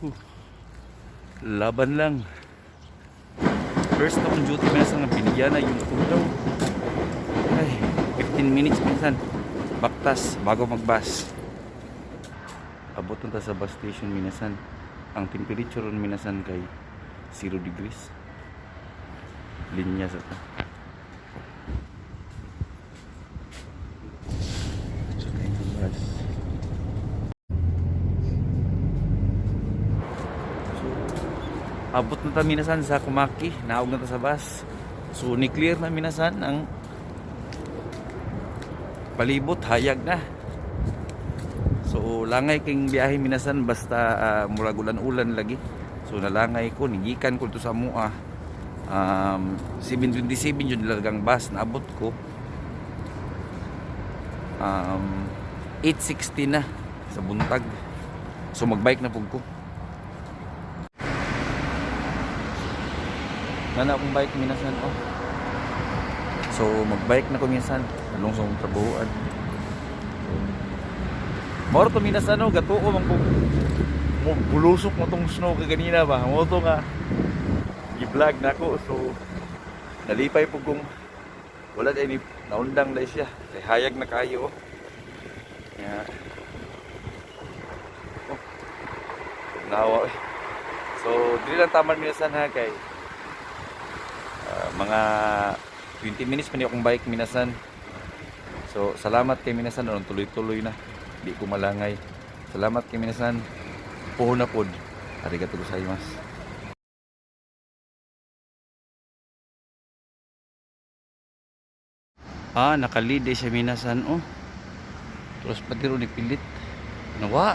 Huh, laban lang. First na kong duty minsan nga binigyan na yung tulaw. Ay, 15 minutes minsan. Baktas bago magbus. Abot na ta sa bus station minasan. Ang temperature ron minasan kay 0 degrees. Linya sa ta. Abot na ta minasan sa Kumaki, naog na ta sa bus. So ni clear na minasan ang palibot, hayag na. So langay king biyahe minasan basta murag ulan-ulan lagi. So nalangay ko, nigikan ko to sa mua. 7:27 yun nilagang bus, naabot ko 8:60 na sa buntag. So magbike na pug ko. Nana akong bike minasan oh. So magbike na ko minsan along sa akong trabahoan. Moro to minasan oh, gatuo man ko. Bulusok mo tong snow kaganina ba. Mo to nga i-vlog na ko. So nalipay po kung wala dahil naundang dahil siya. Kay hayag na kayo oh. Yeah. Oh. Nawa. So dili lang taman minasan ha kay mga 20 minutes pa niyo akong bike minasan. So salamat kay minasan aron tuloy-tuloy na. Di ko malangay. Salamat kay minasan. Puho na pod. Arigato gozaimasu. Nakalide siya minasan oh. Terus pati ro ni pilit. Nawa.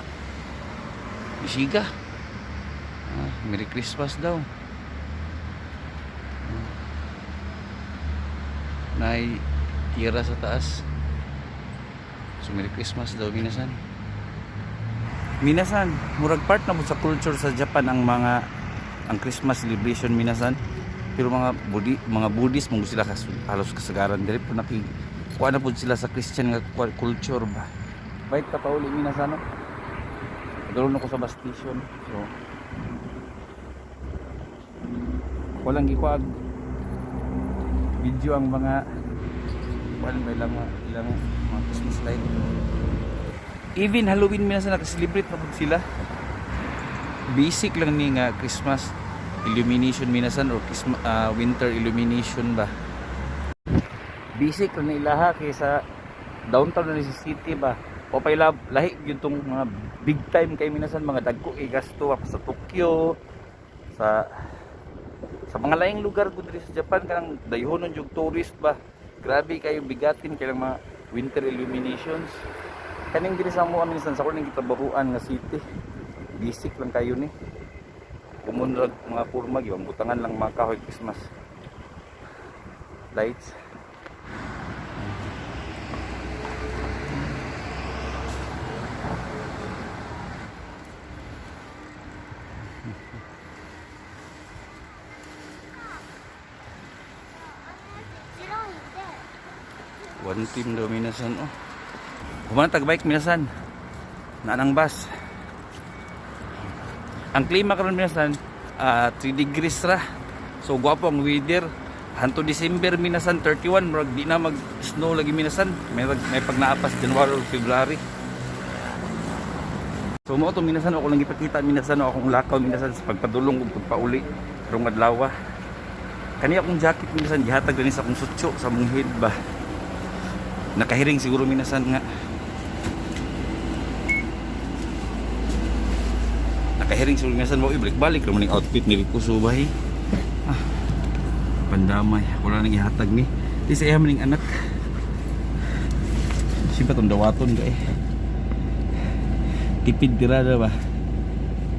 Bisiga. Merry Christmas daw. Nay tira sa taas. So Merry Christmas daw minasan. Minasan, murag part na mo sa culture sa Japan ang Christmas celebration minasan. Pero mga Buddhist mong sila halos kasagaran diri po kuha na po sila sa Christian nga culture ba. Bike ta pauli minasan no. Padulong ako sa bus station. So walang gikuag video ang mga ilang mga Christmas light. Even Halloween minsan naka-celebrate na po sila. Basic lang ni nga Christmas illumination minasan or winter illumination ba. Basic lang na ilaha kaysa downtown na sa city ba. O pay lahi yung tong mga big time kay minasan mga dagko gasto sa Tokyo sa mga laing lugar ko diri sa Japan kanang dayhonon yung tourist ba. Grabe kayo bigatin kay mga winter illuminations. Kaning diri sa mo minsan sa kuning kitabaruan nga city. Basic lang kayo ni. Kumunrag mga kurma gyud butangan lang mga kahoy Christmas lights. One team daw minasan oh. Humanatag bike minasan. Nanang bus. Ang klima karon minasan 3 degrees ra. So gwapo ang weather. Hanto December minasan 31 murag di na mag snow lagi minasan. May pagnaapas January o February. So mo to minasan ako lang ipakita minasan akong lakaw minasan sa pagpadulong ug pagpauli karong adlaw. Kani akong jacket minasan gihatag din sa akong sutso sa mong head ba. Nakahiring siguro minasan nga. Nakahiring siguro minasan mo ibalik-balik ra man ning outfit ni Kuso bahay. Pandamay, ako lang ihatag ni. Di sa iya maning anak. Simpa tong dawaton ka eh. Tipid tirada ba.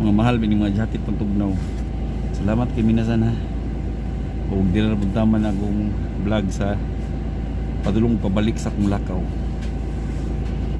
Mga mahal bining mga jacket pang tugnaw. Salamat kay minasan ha. Ug dira na pud taman akong vlog sa padulong pabalik sa akong lakaw.